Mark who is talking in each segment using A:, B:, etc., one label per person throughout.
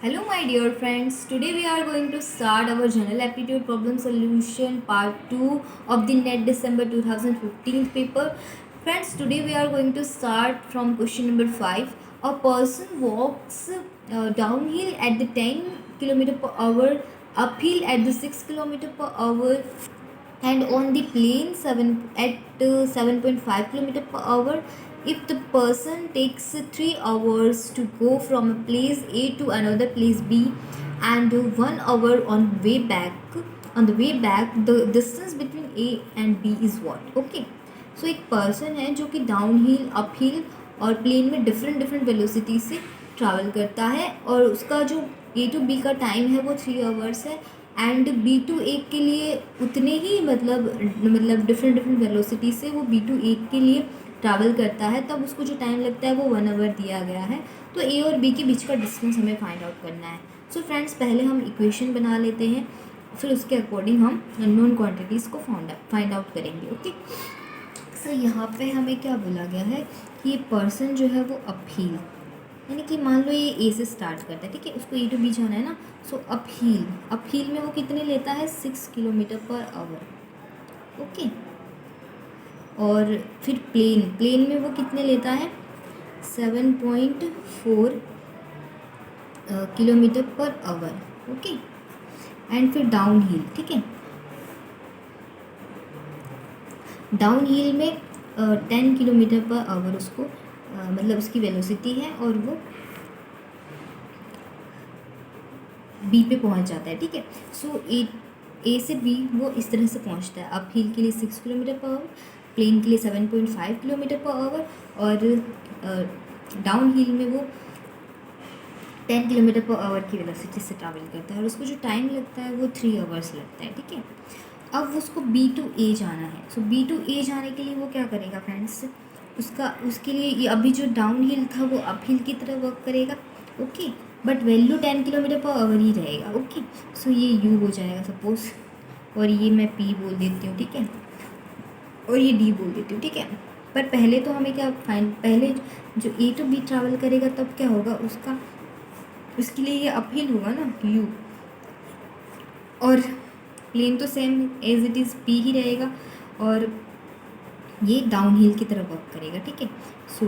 A: Hello my dear friends, today we are going to start our general aptitude problem solution part 2 of the NET December 2015 paper. Friends, today we are going to start from question number 5. A person walks downhill at the 10 km per hour, uphill at the 6 km per hour and on the plane 7.5 km per hour. If the person takes 3 hours to go from a place A to another place B and 1 hour on the way back, the distance between A and B is what? Okay, so एक person है जो कि down hill up hill और plane में different different velocity से travel करता है और उसका जो ए टू बी का टाइम है वो 3 आवर्स है एंड बी टू ए के लिए उतने ही मतलब डिफरेंट डिफरेंट वेलोसिटी से वो बी टू ए के लिए ट्रैवल करता है, तब उसको जो टाइम लगता है वो 1 आवर दिया गया है। तो ए और बी के बीच का डिस्टेंस हमें फाइंड आउट करना है। सो फ्रेंड्स, पहले हम इक्वेशन बना लेते हैं, फिर उसके अकॉर्डिंग हम अननोन क्वांटिटीज़ को फाइंड आउट करेंगे। ओके, सो यहाँ पे हमें क्या बोला गया है कि ये पर्सन जो है वो अपहील, यानी कि मान लो ये ए से स्टार्ट करता है, ठीक है, उसको ए टू बी जाना है ना। सो अपहील में वो कितने लेता है 6 किलोमीटर पर आवर। ओके, और फिर प्लेन में वो कितने लेता है 7.4 kilometre per our. Okay, and फिर डाउन हिल, ठीक है, डाउन हिल में 10 किलोमीटर पर आवर उसको मतलब उसकी वेलोसिटी है और वो बी पे पहुंच जाता है। ठीक है, सो ए से बी वो इस तरह से पहुंचता है। अप हिल के लिए 6 किलोमीटर पर आवर, प्लेन के लिए 7.5 किलोमीटर पर आवर और डाउन हिल में वो 10 किलोमीटर पर आवर की वेलोसिटी से ट्रैवल करता है और उसको जो टाइम लगता है वो 3 आवर्स लगता है। ठीक है, अब उसको बी टू ए जाना है। सो बी टू ए जाने के लिए वो क्या करेगा फ्रेंड्स, उसके लिए ये अभी जो डाउन हिल था वो अप हिल की तरह वर्क करेगा। Okay, but value 10 kilometre per hour ही रहेगा। ओके, सो ये यू हो जाएगा सपोज, और ये मैं पी बोल देती हूँ, ठीक है, और ये डी बोल देती हूँ, ठीक है। पर पहले तो हमें क्या पहले जो ए टू बी ट्रैवल करेगा तब क्या होगा उसके लिए ये अप हिल होगा ना यू, और प्लेन तो same as it is P ही रहेगा और ये डाउन हिल की तरफ वर्क करेगा। ठीक है, सो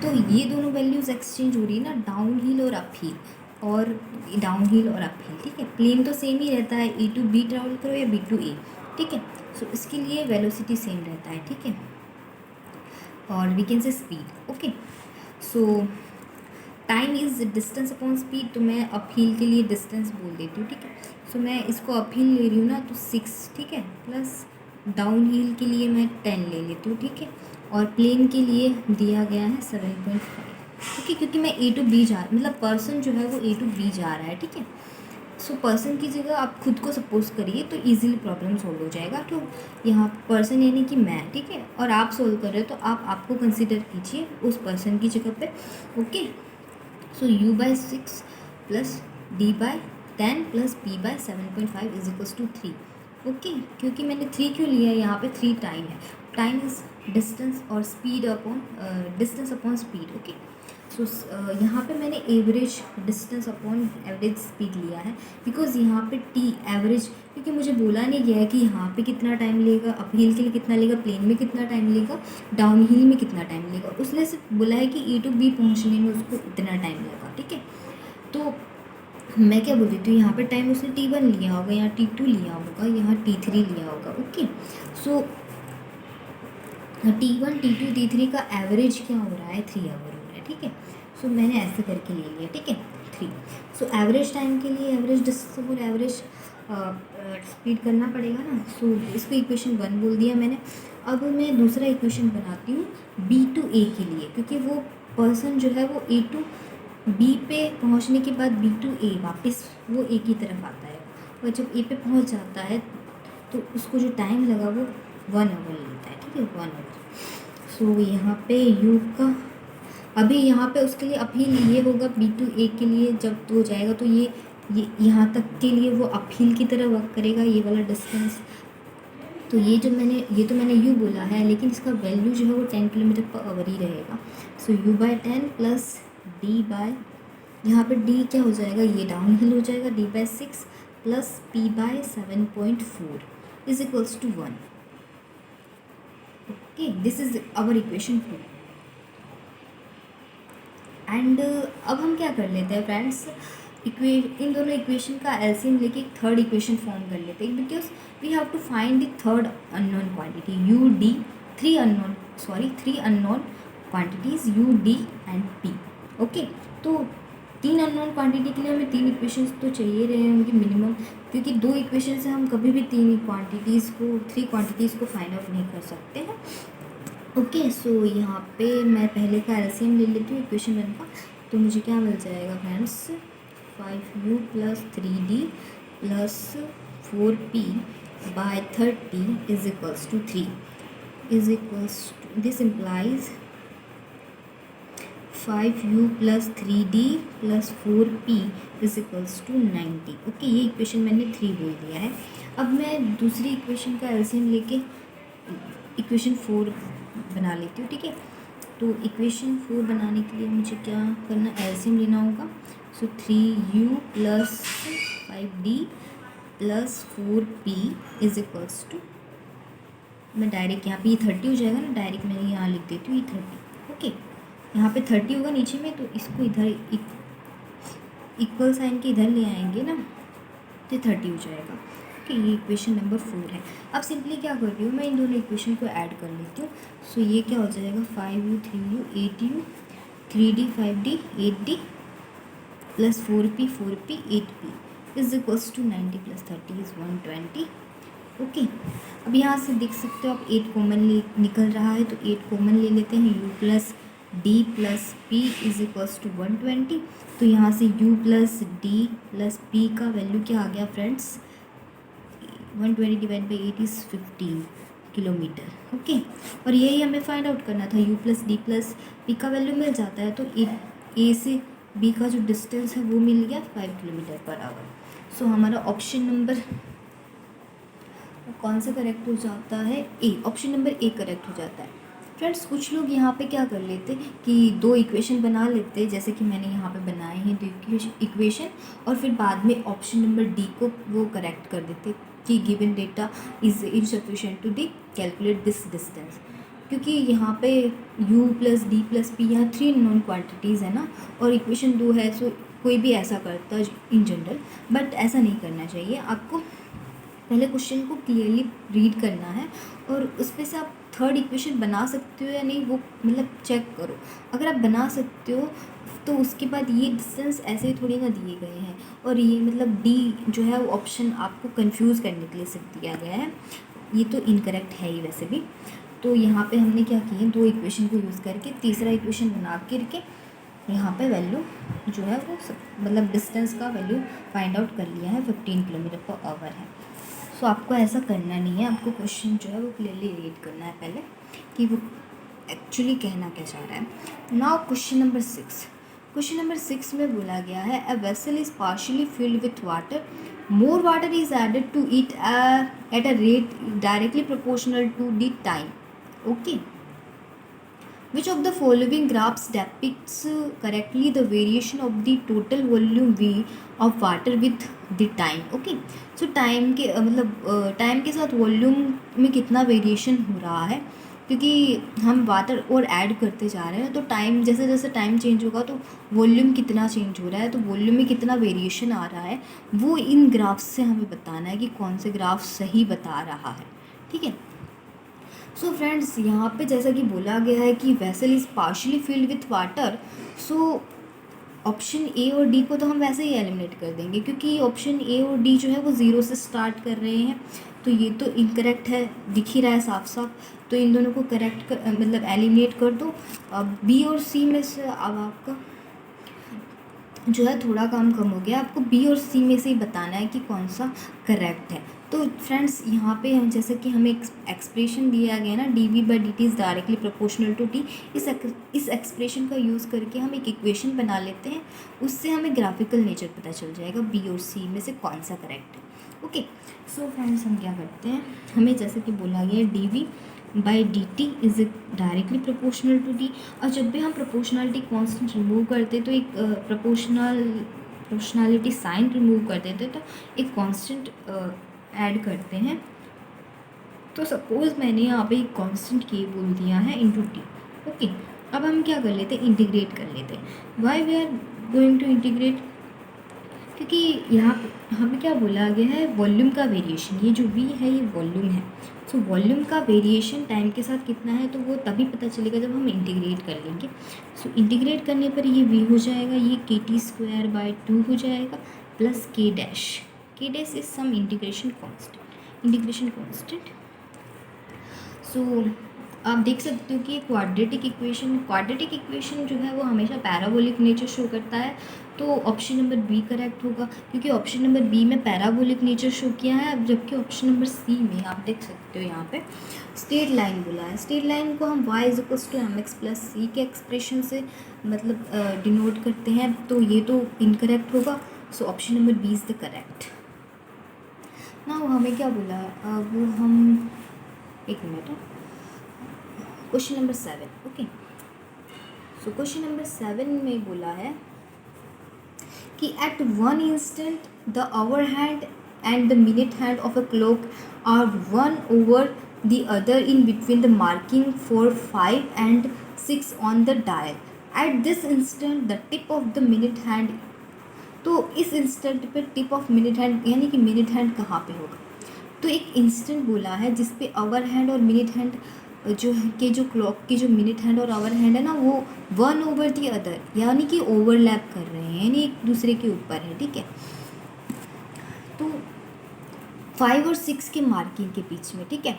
A: तो ये दोनों वैल्यूज़ एक्सचेंज हो रही है ना, डाउन हिल और अप हिल, और डाउन हिल और अप हिल। ठीक है, प्लेन तो सेम ही रहता है, ए टू बी ट्रैवल करो या बी टू ए। ठीक है, सो इसके लिए वेलोसिटी सेम रहता है। ठीक है, और we can say speed. Okay, so time is distance upon speed, तो मैं अप हिल के लिए डिस्टेंस बोल देती हूँ। ठीक है, सो मैं इसको अप हिल ले रही हूँ ना तो 6, ठीक है, प्लस डाउन हिल के लिए मैं 10 ले लेती हूँ। ठीक है, और प्लेन के लिए दिया गया है 7.5। ठीक है, क्योंकि मैं ए टू बी मतलब पर्सन जो है वो ए टू बी जा रहा है। ठीक है, सो पर्सन की जगह आप खुद को सपोज करिए तो इजीली प्रॉब्लम सोल्व हो जाएगा। तो यहाँ पर्सन यानी कि मैं, ठीक है, और आप सोल्व कर रहे हो तो आप आपको कंसिडर कीजिए उस पर्सन की जगह पे। Okay, so u by 6 plus d by 10 plus p by 7.5 is equals to 3। Okay, क्योंकि मैंने 3 क्यों लिया है, यहाँ पे 3 टाइम है, टाइम इज डिस्टेंस और speed upon distance upon speed. Okay, so यहाँ पे मैंने average distance upon average speed लिया है, बिकॉज यहाँ पे टी एवरेज, क्योंकि मुझे बोला नहीं गया है कि यहाँ पे कितना टाइम लेगा, अप हिल के लिए कितना लेगा, प्लेन में कितना टाइम लेगा, डाउन हिल में कितना टाइम लेगा, उसने सिर्फ बोला है कि ए टू बी पहुँचने में उसको इतना टाइम लगा। ठीक है, तो मैं क्या बोल देती हूँ, यहाँ पे टाइम उसने T1 लिया होगा, यहाँ T2 लिया होगा, यहाँ T3 लिया होगा। ओके, सो T1 T2 T3 का एवरेज क्या हो रहा है 3 आवर हो रहा है। ठीक है, सो मैंने ऐसे करके ले लिया। ठीक है, 3। सो एवरेज टाइम के लिए एवरेज डिस्टेंस और एवरेज स्पीड करना पड़ेगा ना। सो इसको इक्वेशन 1 बोल दिया मैंने। अब मैं दूसरा इक्वेशन बनाती हूँ बी टू ए के लिए, क्योंकि वो पर्सन जो है वो ए टू बी पे पहुंचने के बाद बी टू ए वापस वो ए की तरफ आता है, और जब ए पे पहुंच जाता है तो उसको जो टाइम लगा वो 1 आवर लेता है। ठीक है, 1 आवर। सो यहाँ पे यू का अभी यहाँ पे उसके लिए अपहील ये होगा, बी टू ए के लिए जब तो हो जाएगा तो ये यहाँ तक के लिए वो अपहील की तरह वर्क करेगा, ये वाला डिस्टेंस। तो ये तो मैंने यू बोला है, लेकिन इसका वैल्यू जो है वो 10 किलोमीटर पर आवर ही रहेगा। So u by 10 plus d by, यहाँ पे डी क्या हो जाएगा, ये डाउन हिल हो जाएगा, d by 6 plus p by 7.4 is equals to 1. Okay, this is our equation 2. And अब हम क्या कर लेते हैं फ्रेंड्स, इन दोनों इक्वेशन का एलसीएम लेके एक थर्ड इक्वेशन फॉर्म कर लेते हैं, because we have to find the third unknown quantity u d, three unknown quantities u d and p. Okay, तो 3 अननोन क्वांटिटी के लिए हमें 3 इक्वेशंस तो चाहिए रहे होंगे मिनिमम, क्योंकि 2 इक्वेशन से हम कभी भी 3 क्वांटिटीज़ को फाइंड आउट नहीं कर सकते हैं. ओके, सो यहाँ पे मैं पहले का एलसीएम ले लेती हूँ इक्वेशन 1 का. तो मुझे क्या मिल जाएगा friends, 5u plus 3d plus 4p by 30 is equals to 3 is equals to, this implies 5u plus 3d plus 4p is equals to 90. Okay, ये इक्वेशन मैंने 3 बोल दिया है. अब मैं दूसरी इक्वेशन का एलसीएम लेके इक्वेशन 4 बना लेती हूँ. ठीक है, तो इक्वेशन 4 बनाने के लिए मुझे क्या करना, एलसीएम लेना होगा. So 3u plus 5d plus 4p is equals to, मैं डायरेक्ट यहाँ पे ये 30 हो जाएगा ना, डायरेक्ट मैं यहाँ लिख देती हूँ ये 30. ओके, यहाँ पे 30 होगा नीचे में, तो इसको इधर इक्वल साइन के इधर ले आएंगे ना, तो 30 हो जाएगा. ओके, ये इक्वेशन नंबर 4 है. अब सिंपली क्या कर रही हूँ, मैं इन दोनों इक्वेशन को ऐड कर लेती हूँ. सो ये क्या हो जाएगा, 5u 3u 8u 3d 5d 8d plus 4p 8p is equals to 90 plus 30 is 120. Okay, अब यहाँ से देख सकते हो आप 8 कॉमन निकल रहा है, तो 8 कॉमन ले लेते हैं. u plus d plus p is equals to 120. तो यहाँ से u plus d plus p का वैल्यू क्या आ गया friends, 120 divide by 8 is 15 kilometre. Okay, और यही हमें फाइंड आउट करना था. u plus d plus p का वैल्यू मिल जाता है, तो ए से बी का जो डिस्टेंस है वो मिल गया 5 किलोमीटर पर आवर. सो हमारा ऑप्शन नंबर कौन सा करेक्ट हो जाता है, ए. ऑप्शन नंबर ए करेक्ट हो जाता है. फ्रेंड्स, कुछ लोग यहाँ पे क्या कर लेते कि 2 इक्वेशन बना लेते, जैसे कि मैंने यहाँ पे बनाए हैं 2 इक्वेशन, और फिर बाद में ऑप्शन नंबर डी को वो करेक्ट कर देते कि given data is insufficient to the calculate this distance. क्योंकि यहाँ पे u plus d plus p यहाँ 3 नॉन क्वांटिटीज़ है ना, और इक्वेशन 2 है. सो कोई भी ऐसा करता है इन जनरल, बट ऐसा नहीं करना चाहिए. आपको पहले क्वेश्चन को क्लियरली रीड करना है, और उस पर से आप थर्ड इक्वेशन बना सकते हो या नहीं वो मतलब चेक करो. अगर आप बना सकते हो तो उसके बाद ये डिस्टेंस ऐसे ही थोड़ी ना दिए गए हैं, और ये मतलब डी जो है वो ऑप्शन आपको कंफ्यूज करने के लिए सिर्फ दिया गया है. ये तो इनकरेक्ट है ही वैसे भी. तो यहाँ पे हमने क्या किया, 2 इक्वेशन को यूज़ करके तीसरा इक्वेशन बना करके यहाँ पे वैल्यू जो है वो मतलब डिस्टेंस का वैल्यू फाइंड आउट कर लिया है, 15 किलोमीटर पर आवर है. सो आपको ऐसा करना नहीं है, आपको क्वेश्चन जो है वो क्लियरली रीड करना है पहले कि वो एक्चुअली कहना क्या चाह रहा है. Now question number 6. Question number 6 में बोला गया है a vessel is partially filled with water, more water is added to it at a rate directly proportional to the time. Okay, which of the following graphs depicts correctly the variation of the total volume V of water with the time. okay, so time के मतलब time के साथ volume में कितना variation हो रहा है, क्योंकि हम वाटर और ऐड करते जा रहे हैं, तो टाइम जैसे जैसे टाइम चेंज होगा तो वॉल्यूम कितना चेंज हो रहा है, तो वॉल्यूम में कितना वेरिएशन आ रहा है, वो इन ग्राफ्स से हमें बताना है कि कौन से ग्राफ सही बता रहा है. ठीक है, सो फ्रेंड्स, यहाँ पे जैसा कि बोला गया है कि vessel is partially filled with water, so option A और डी को तो हम वैसे ही एलिमिनेट कर देंगे, क्योंकि ऑप्शन ए और डी जो है वो 0 से स्टार्ट कर रहे हैं, तो ये तो इनकरेक्ट है, दिख ही रहा है साफ साफ. तो इन दोनों को करेक्ट कर मतलब एलिमिनेट कर दो. अब बी और सी में से अब आपका जो है थोड़ा काम कम हो गया, आपको बी और सी में से ही बताना है कि कौन सा करेक्ट है. तो फ्रेंड्स, यहाँ पे हम जैसे कि हमें एक्सप्रेशन दिया गया ना, d v by d t is directly proportional to t, इस एक्सप्रेशन का यूज़ करके हम एक इक्वेशन बना लेते हैं, उससे हमें ग्राफिकल नेचर पता चल जाएगा बी और सी में से कौन सा करेक्ट है. ओके, सो फ्रेंड्स, हम क्या करते हैं, हमें जैसे कि बोला गया d v by d t is directly proportional to d. और जब भी हम प्रोपोर्शनलिटी कांस्टेंट रिमूव करते तो एक प्रोपोर्शनलिटी साइन रिमूव कर देते तो एक कांस्टेंट ऐड करते हैं। तो सपोज़ मैंने यहाँ पे एक कांस्टेंट के बोल दिया है इंटू टी। ओके, अब हम क्या कर लेते हैं, इंटीग्रेट कर लेते हैं। Why we are going to integrate, क्योंकि यहाँ हमें क्या बोला गया है, वॉल्यूम का वेरिएशन, ये जो वी है ये वॉल्यूम है। सो वॉल्यूम का वेरिएशन टाइम के साथ कितना है तो वो तभी पता चलेगा जब हम इंटीग्रेट कर लेंगे। सो इंटीग्रेट करने पर ये वी हो जाएगा, ये के टी स्क्वायर बाई 2 हो जाएगा plus K dash. K dash is some integration constant. So आप देख सकते हो कि क्वाड्रेटिक इक्वेशन जो है वो हमेशा पैराबोलिक नेचर शो करता है। तो ऑप्शन नंबर बी करेक्ट होगा, क्योंकि ऑप्शन नंबर बी में पैराबोलिक नेचर शो किया है। अब जबकि ऑप्शन नंबर सी में आप देख सकते हो यहाँ पे स्ट्रेट लाइन बोला है। स्ट्रेट लाइन को हम y = mx + c के एक्सप्रेशन से मतलब डिनोट करते हैं, तो ये तो इनकरेक्ट होगा। So option number b is the correct. ना हमें क्या बोला है, अब हम एक minute, question number 7। Okay, so question number 7 में बोला है कि at one instant the hour hand and the minute hand of a clock are 1 over the other in between the marking for 5 and 6 on the dial. At this instant the tip of the minute hand, तो इस instant पे tip of minute hand यानी कि minute hand कहाँ पे होगा। तो एक इंस्टेंट बोला है जिस पे आवर हैंड और मिनट हैंड जो क्लॉक के जो मिनट हैंड और आवर हैंड है ना, वो 1 over the other यानी कि ओवरलैप कर रहे हैं, यानी एक दूसरे के ऊपर है। ठीक है, तो 5 और 6 के मार्किंग के बीच में, ठीक है,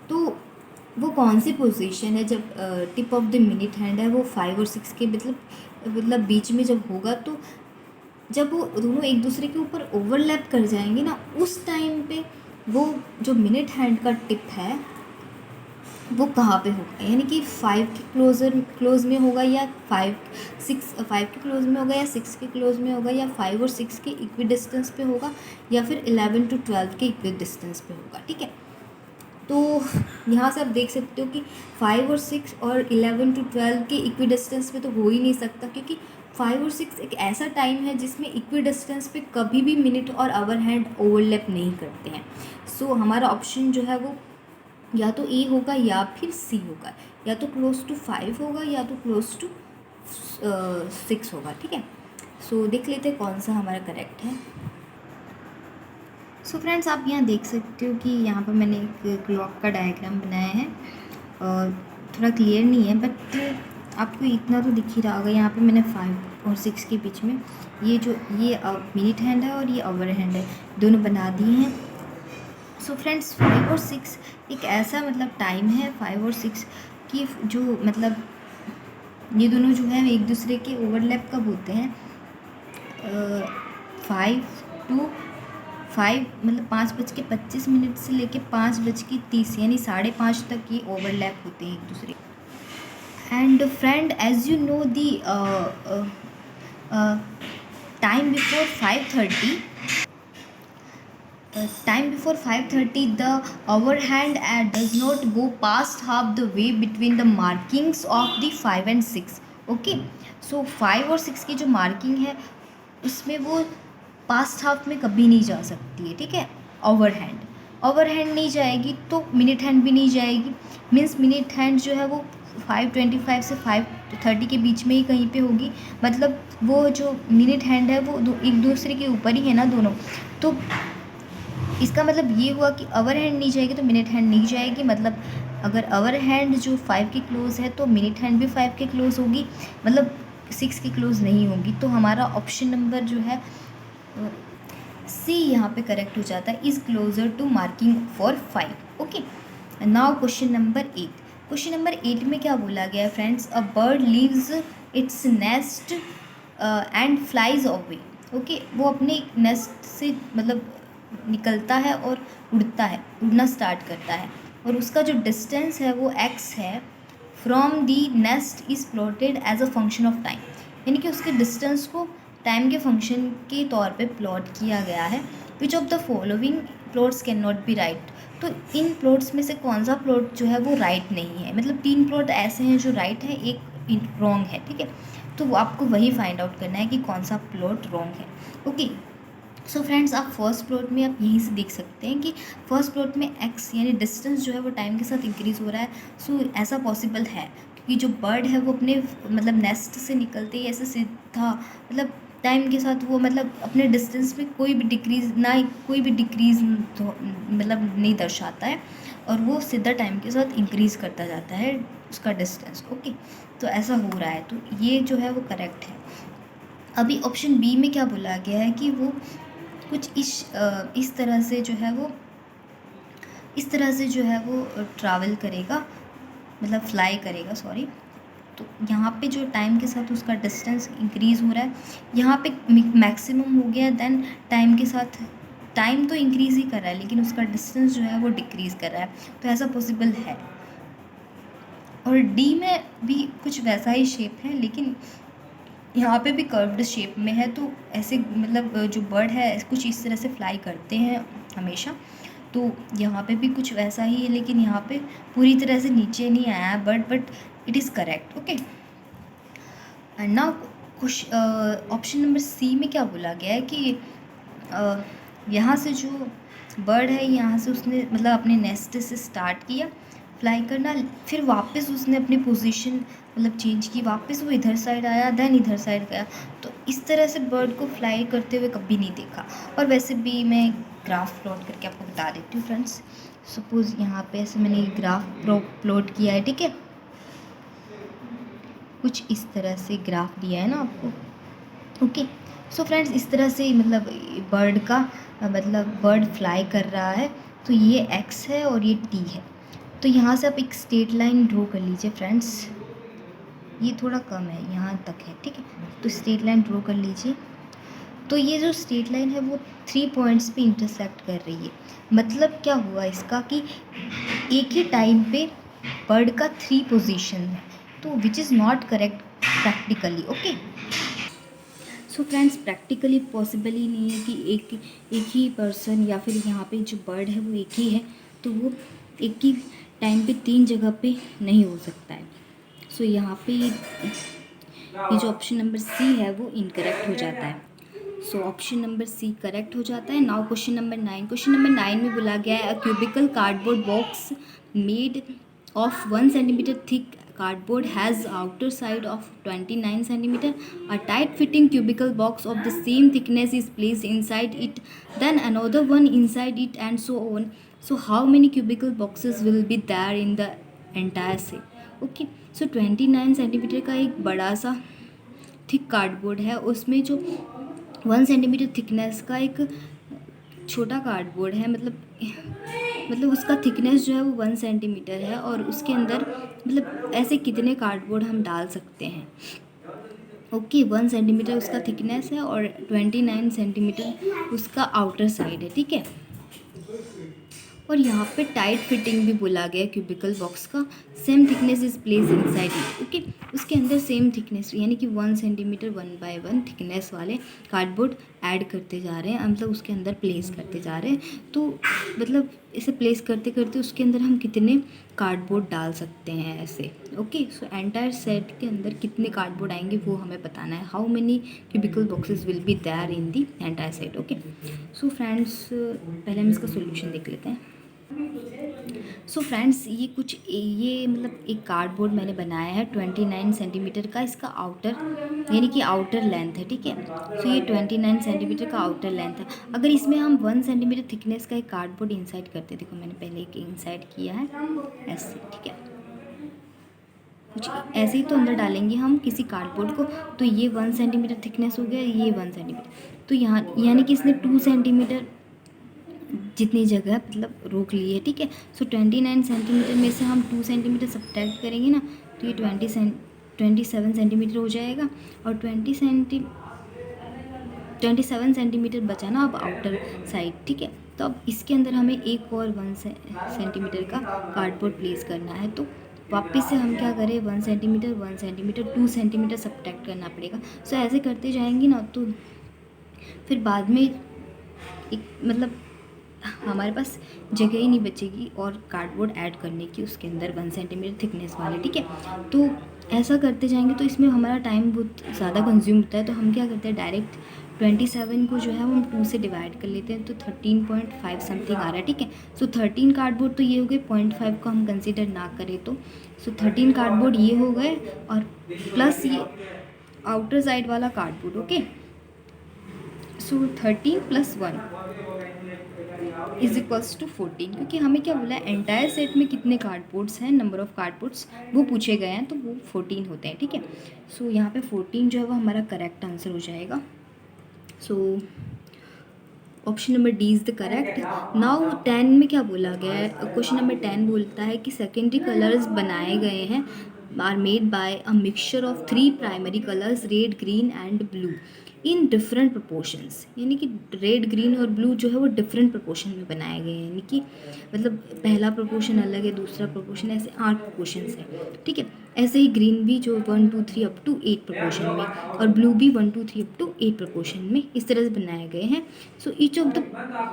A: तो वो कौन सी पोजीशन है जब tip of the minute hand है वो 5 और 6 के मतलब बीच में जब होगा, तो जब वो दोनों एक दूसरे के ऊपर ओवरलैप कर जाएंगे ना, उस टाइम पे वो जो मिनट हैंड का टिप है वो कहाँ पे होगा, यानी कि 5 के क्लोज में होगा या 5 के क्लोज में होगा या 6 के क्लोज में होगा या 5 और 6 के इक्वी डिस्टेंस पे होगा या फिर 11 to 12 के इक्वी डिस्टेंस पे होगा। ठीक है, तो यहाँ से आप देख सकते हो कि 5 और 6 और 11 to 12 के इक्वी डिस्टेंस पे तो हो ही नहीं सकता, क्योंकि 5 और 6 एक ऐसा टाइम है जिसमें इक्वी डिस्टेंस पे कभी भी मिनट और आवर हैंड ओवरलैप नहीं करते हैं। सो हमारा ऑप्शन जो है वो या तो ए होगा या फिर सी होगा, या तो क्लोज टू 5 होगा या तो क्लोज टू 6 होगा। ठीक है, सो देख लेते हैं कौन सा हमारा करेक्ट है। सो फ्रेंड्स, आप यहाँ देख सकते हो कि यहाँ पर मैंने एक क्लॉक का डायग्राम बनाया है और थोड़ा क्लियर नहीं है, बट आपको इतना तो दिख ही रहा होगा। यहाँ पे मैंने 5 और 6 के बीच में ये मिनट हैंड है और ये आवर हैंड है, दोनों बना दिए हैं। सो फ्रेंड्स, 5 और 6 एक ऐसा मतलब टाइम है 5 और 6 की जो मतलब ये दोनों जो है एक दूसरे के ओवरलैप कब होते हैं, 5 to 5 मतलब 5:25 से लेके 5:30 यानी 5:30 तक ये ओवरलैप होते हैं एक दूसरे। And friend, as you know the time before 5:30 the hour hand does not go past half the way between the markings of the 5 and 6. Okay, सो 5 और 6 की जो मार्किंग है उसमें वो पास्ट हाफ में कभी नहीं जा सकती है। ठीक है, ओवर हैंड नहीं जाएगी तो मिनट हैंड भी नहीं जाएगी। मीन्स मिनट हैंड जो है वो 5:25 से 5:30 के बीच में ही कहीं पे होगी, मतलब वो जो मिनट हैंड है वो एक दूसरे के ऊपर ही है ना दोनों। तो इसका मतलब ये हुआ कि अवर हैंड नहीं जाएगी तो मिनट हैंड नहीं जाएगी। मतलब अगर अवर हैंड जो 5 के क्लोज है तो मिनट हैंड भी 5 के क्लोज होगी, मतलब 6 के क्लोज नहीं होगी। तो हमारा ऑप्शन नंबर जो है सी यहाँ पे करेक्ट हो जाता है, is closer to marking for 5। Okay, now question number 8 में क्या बोला गया है friends, a bird leaves its nest and flies away. Okay, वो अपने नेस्ट से मतलब निकलता है और उड़ना स्टार्ट करता है, और उसका जो डिस्टेंस है वो x है from the nest is plotted as a function of time, यानी कि उसके डिस्टेंस को टाइम के फंक्शन के तौर पे प्लॉट किया गया है। Which of the following plots can not be right. तो इन प्लॉट्स में से कौन सा प्लॉट जो है वो राइट नहीं है, मतलब 3 प्लॉट ऐसे हैं जो राइट है, एक रॉन्ग है, ठीक है। तो वो आपको वही फाइंड आउट करना है कि कौन सा प्लॉट रॉन्ग है। ओके, सो फ्रेंड्स, आप फर्स्ट प्लॉट में आप यहीं से देख सकते हैं कि फर्स्ट प्लॉट में एक्स यानी डिस्टेंस जो है वो टाइम के साथ इंक्रीज़ हो रहा है। सो ऐसा पॉसिबल है क्योंकि जो बर्ड है वो अपने मतलब नेस्ट से निकलते ही ऐसे सीधा मतलब टाइम के साथ वो मतलब अपने डिस्टेंस में कोई भी डिक्रीज़ ना, कोई भी डिक्रीज़ मतलब नहीं दर्शाता है, और वो सीधा टाइम के साथ इंक्रीज़ करता जाता है उसका डिस्टेंस। ओके, तो ऐसा हो रहा है, तो ये जो है वो करेक्ट है। अभी ऑप्शन बी में क्या बोला गया है कि वो कुछ इस तरह से जो है वो इस तरह से जो है वो ट्रैवल करेगा, मतलब फ्लाई करेगा, सॉरी। तो यहाँ पे जो टाइम के साथ उसका डिस्टेंस इंक्रीज़ हो रहा है, यहाँ पे मैक्सिमम हो गया, देन टाइम के साथ टाइम तो इंक्रीज़ ही कर रहा है लेकिन उसका डिस्टेंस जो है वो डिक्रीज़ कर रहा है, तो ऐसा पॉसिबल है। और डी में भी कुछ वैसा ही शेप है लेकिन यहाँ पे भी कर्व्ड शेप में है, तो ऐसे मतलब जो बर्ड है कुछ इस तरह से फ्लाई करते हैं हमेशा, तो यहाँ पे भी कुछ वैसा ही है लेकिन यहाँ पे पूरी तरह से नीचे नहीं आया है bird, but it is correct. Okay, and now कुछ ऑप्शन नंबर सी में क्या बोला गया है कि यहाँ से जो बर्ड है यहाँ से उसने मतलब अपने नेस्ट से स्टार्ट किया फ्लाई करना, फिर वापस उसने अपनी पोजीशन मतलब चेंज की, वापस वो इधर साइड आया, देन इधर साइड गया। तो इस तरह से बर्ड को फ्लाई करते हुए कभी नहीं देखा। और वैसे भी मैं ग्राफ प्लॉट करके आपको बता देती हूँ फ्रेंड्स। सपोज़ यहाँ पे ऐसे मैंने ग्राफ प्लॉट किया है, ठीक है, कुछ इस तरह से ग्राफ दिया है ना आपको। ओके, सो फ्रेंड्स, इस तरह से मतलब बर्ड का मतलब बर्ड फ्लाई कर रहा है, तो ये एक्स है और ये टी है। तो यहाँ से आप एक स्ट्रेट लाइन ड्रॉ कर लीजिए फ्रेंड्स, ये थोड़ा कम है, यहाँ तक है, ठीक है, तो स्ट्रेट लाइन ड्रॉ कर लीजिए। तो ये जो स्ट्रेट लाइन है वो 3 पॉइंट्स पे इंटरसेक्ट कर रही है। मतलब क्या हुआ इसका कि एक ही टाइम पे बर्ड का 3 पोजीशन है, तो which is not correct practically. Okay, so friends, practically possible ही नहीं है कि एक ही पर्सन या फिर यहाँ पे जो बर्ड है वो एक ही है, तो वो एक ही टाइम पे 3 जगह पे नहीं हो सकता है। सो यहाँ पे ये जो ऑप्शन नंबर सी है वो इनकरेक्ट हो जाता है। So option number C correct हो जाता है। Now question number 9। Question number 9 में बोला गया है, a cubical cardboard box made of 1 centimeter thick cardboard has outer side of 29 centimeter. A tight fitting cubicle box of the same thickness is placed inside it, then another one inside it, and so on. So how many cubicle boxes will be there in the entire set? Okay, so 29 centimetre का एक बड़ा सा thick cardboard है, उसमें जो 1 centimetre thickness का एक छोटा कार्डबोर्ड है, मतलब उसका थिकनेस जो है वो 1 सेंटीमीटर है, और उसके अंदर मतलब ऐसे कितने कार्डबोर्ड हम डाल सकते हैं। ओके, 1 सेंटीमीटर उसका थिकनेस है और 29 सेंटीमीटर उसका आउटर साइड है, ठीक है। और यहाँ पे टाइट फिटिंग भी बोला गया क्यूबिकल बॉक्स का, same thickness is place inside it. Okay, उसके अंदर सेम थिकनेस यानी कि 1 सेंटीमीटर 1 बाय 1 थिकनेस वाले कार्डबोर्ड ऐड करते जा रहे हैं, मतलब उसके अंदर प्लेस करते जा रहे हैं। तो मतलब इसे प्लेस करते करते उसके अंदर हम कितने कार्डबोर्ड डाल सकते हैं ऐसे। ओके, सो एंटायर सेट के अंदर कितने कार्डबोर्ड आएंगे वो हमें बताना है। How many cubical boxes will be there in the entire set. Okay, so friends, पहले हम इसका सोल्यूशन देख लेते हैं। सो फ्रेंड्स, ये मतलब एक कार्डबोर्ड मैंने बनाया है 29 सेंटीमीटर का, इसका आउटर यानी कि आउटर लेंथ है, ठीक है। सो ये 29 सेंटीमीटर का आउटर लेंथ है। अगर इसमें हम 1 सेंटीमीटर थिकनेस का एक कार्डबोर्ड इंसाइड करते, देखो मैंने पहले एक इंसाइड किया है ऐसे, ठीक है, कुछ ऐसे ही तो अंदर डालेंगे हम किसी कार्डबोर्ड को, तो ये 1 सेंटीमीटर थिकनेस हो गया, ये 1 सेंटीमीटर, तो यहाँ यानी कि इसने 2 सेंटीमीटर जितनी जगह मतलब रोक ली है, ठीक है। सो 29 सेंटीमीटर में से हम 2 सेंटीमीटर सब्ट्रैक्ट करेंगे ना, तो ये 27 सेंटीमीटर हो जाएगा, और 27 सेंटीमीटर बचा ना अब आउटर साइड, ठीक है। तो अब इसके अंदर हमें एक और 1 सेंटीमीटर का कार्डबोर्ड प्लेस करना है, तो वापस से हम क्या करें, 1 सेंटीमीटर 2 सेंटीमीटर सब्ट्रैक्ट करना पड़ेगा। सो ऐसे करते जाएंगे ना, तो फिर बाद में एक मतलब हमारे पास जगह ही नहीं बचेगी और कार्डबोर्ड ऐड करने की उसके अंदर 1 सेंटीमीटर थिकनेस वाले, ठीक है। तो ऐसा करते जाएंगे तो इसमें हमारा टाइम बहुत ज़्यादा कंज्यूम होता है। तो हम क्या करते हैं, डायरेक्ट 27 को जो है वो हम 2 से डिवाइड कर लेते हैं, तो 13.5 समथिंग आ रहा है, ठीक है। सो 13 कार्डबोर्ड तो ये हो गए, 0.5 को हम कंसिडर ना करें तो। सो 13 कार्डबोर्ड ये हो गए और प्लस ये आउटर साइड वाला कार्डबोर्ड, ओके। सो 13 + 1 = 14, क्योंकि हमें क्या बोला है, एंटायर सेट में कितने कार्डबोर्ड्स हैं, नंबर ऑफ़ कार्डबोर्ड्स वो पूछे गए हैं, तो वो 14 होते हैं, ठीक है। सो यहाँ पे 14 जो है वो हमारा करेक्ट आंसर हो जाएगा। सो option number D is the correct. Now 10 में क्या बोला गया है, क्वेश्चन नंबर 10 बोलता है कि सेकेंडरी कलर्स बनाए गए हैं, are made by a mixture of 3 primary colours, red, green and blue, in different proportions. यानी कि रेड, ग्रीन और ब्लू जो है वो डिफरेंट प्रोपोर्शन में बनाए गए हैं, यानी कि मतलब पहला प्रोपोर्शन अलग है, दूसरा प्रोपोर्शन, ऐसे 8 प्रोपोर्शंस हैं, ठीक है। ऐसे ही ग्रीन भी जो 1 2 3 अप टू 8 प्रोपोर्शन में, और ब्लू भी 1 2 3 अप टू 8 प्रोपोर्शन में इस तरह से बनाए गए हैं। So each of the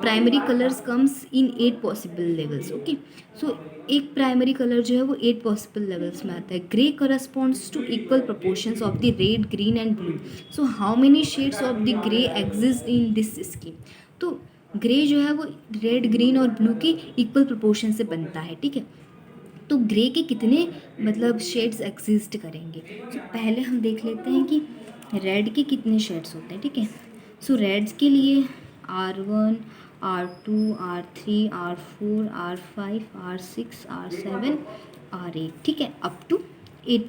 A: primary colours comes in 8 possible levels, okay. So एक प्राइमरी कलर जो है वो 8 पॉसिबल लेवल्स में आता है। Grey corresponds to equal proportions of the red, green and blue. So how many shades of the grey exist in this scheme. तो grey जो है वो रेड, ग्रीन और ब्लू के इक्वल प्रोपोर्शन से बनता है, ठीक है। तो ग्रे के कितने मतलब शेड्स एग्जिस्ट करेंगे। तो पहले हम देख लेते हैं कि रेड के कितने शेड्स होते हैं, ठीक है। सो रेड्स के लिए R1, R2, R3, R4, R5, R6, R7, R8, ठीक है, अप टू 8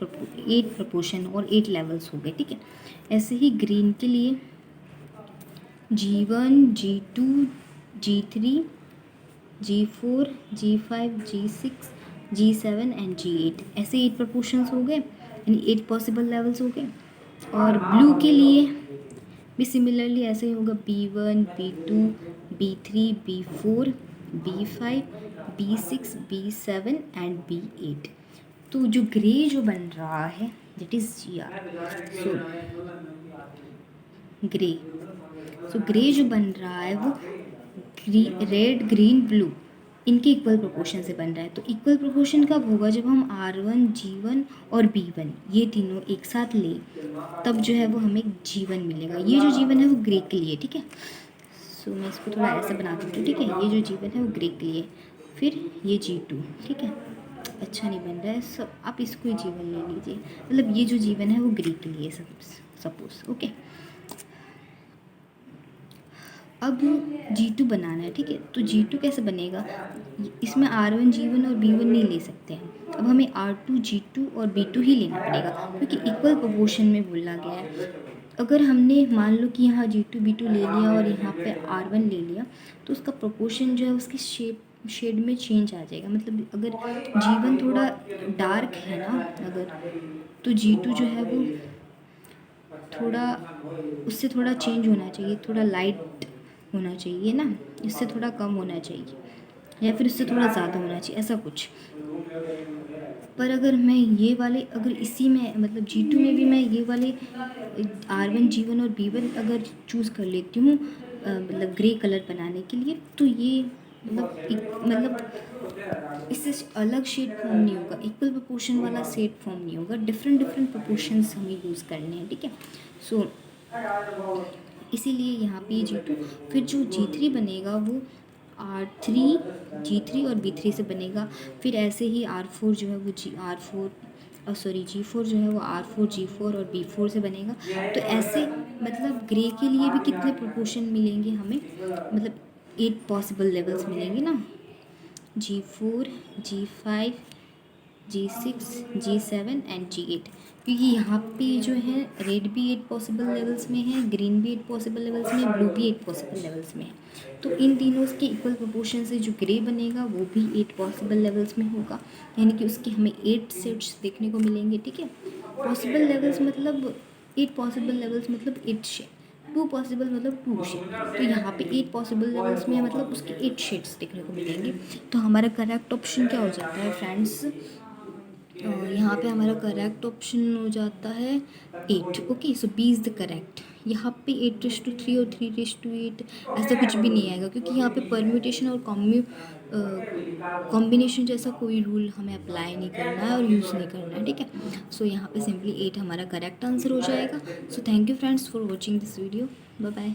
A: प्रपोर्शन और 8 लेवल्स हो गए, ठीक है। ऐसे ही ग्रीन के लिए G1, G2, G3, G4, G5, G6, G7 and G8, ऐसे 8 प्रपोर्शंस हो गए, यानी 8 पॉसिबल लेवल्स हो गए। और ब्लू के लिए भी सिमिलरली ऐसे ही होगा, B1, B2, B3, B4, B5, B6, B7 and B8। तो जो ग्रे जो बन रहा है that is GR। So grey, grey जो बन रहा है वो रेड, ग्रीन, ब्लू इनके इक्वल प्रोपोर्शन से बन रहा है। तो इक्वल प्रोपोर्शन कब होगा, जब हम R1, G1 और B1 ये तीनों एक साथ लें, तब जो है वो हमें G1 मिलेगा। ये जो G1 है वो ग्रे के लिए, ठीक है। सो मैं इसको थोड़ा ऐसे बना देती हूँ, ठीक है। ये जो G1 है वो ग्रे के लिए, फिर ये G2, ठीक है। अच्छा नहीं बन रहा है, सो आप इसको ही G1 ले लीजिए, मतलब ये जो G1 है वो ग्रे के लिए सपोज, ओके। अब G2 बनाना है, ठीक है। तो G2 कैसे बनेगा, इसमें R1, G1 और B1 नहीं ले सकते हैं। अब हमें R2, G2 और B2 ही लेना पड़ेगा, क्योंकि इक्वल प्रोपोर्शन में बोला गया है। अगर हमने मान लो कि यहाँ G2, B2 ले लिया और यहाँ पे R1 ले लिया, तो उसका प्रोपोर्शन जो है उसकी शेड में चेंज आ जाएगा। मतलब अगर G1 थोड़ा डार्क है ना अगर, तो G2 जो है वो थोड़ा उससे थोड़ा चेंज होना चाहिए, थोड़ा लाइट होना चाहिए ना, इससे थोड़ा कम होना चाहिए, या फिर इससे थोड़ा ज़्यादा होना चाहिए, ऐसा कुछ। पर अगर मैं ये वाले, अगर इसी में मतलब G2 में भी मैं ये वाले R1, G1 और B1 अगर चूज़ कर लेती हूँ मतलब ग्रे कलर बनाने के लिए, तो ये मतलब इससे अलग शेड फॉर्म नहीं होगा, इक्वल प्रोपोर्शन वाला शेड फॉर्म नहीं होगा, डिफरेंट प्रोपोर्शंस हमें यूज़ करने हैं, ठीक है। सो इसीलिए यहाँ पे G2, फिर जो G3 बनेगा वो R3, G3 और B3 से बनेगा। फिर ऐसे ही R4 जो है वो G4 जो है वो R4, G4 और B4 से बनेगा। तो ऐसे मतलब ग्रे के लिए भी कितने प्रोपोर्शन मिलेंगे हमें, मतलब 8 पॉसिबल लेवल्स मिलेंगे ना, G4, G5, G6, G7 and G8। क्योंकि यहाँ पे जो है रेड भी 8 पॉसिबल लेवल्स में है, ग्रीन भी 8 पॉसिबल लेवल्स में है, ब्लू भी 8 पॉसिबल लेवल्स में है। तो इन तीनों के इक्वल प्रोपोर्शन से जो ग्रे बनेगा वो भी 8 पॉसिबल लेवल्स में होगा, यानी कि उसके हमें 8 सेट्स देखने को मिलेंगे, ठीक है। पॉसिबल लेवल्स मतलब 8 पॉसिबल लेवल्स मतलब 8 शेड, 2 पॉसिबल मतलब 2 शेड। तो यहाँ पे 8 पॉसिबल लेवल्स में मतलब उसके 8 शेड्स देखने को मिलेंगे। तो हमारा करेक्ट ऑप्शन क्या हो जाता है फ्रेंड्स, यहाँ पे हमारा करेक्ट ऑप्शन हो जाता है 8, okay. So b is the correct, यहाँ पे 8:3 और 3:8 ऐसा कुछ भी नहीं आएगा, क्योंकि यहाँ पे परम्यूटेशन और कॉम्बिनेशन जैसा कोई रूल हमें अप्लाई नहीं करना है और यूज़ नहीं करना है, ठीक है। सो यहाँ पे सिंपली 8 हमारा करेक्ट आंसर हो जाएगा। So thank you friends for watching this video. Bye bye.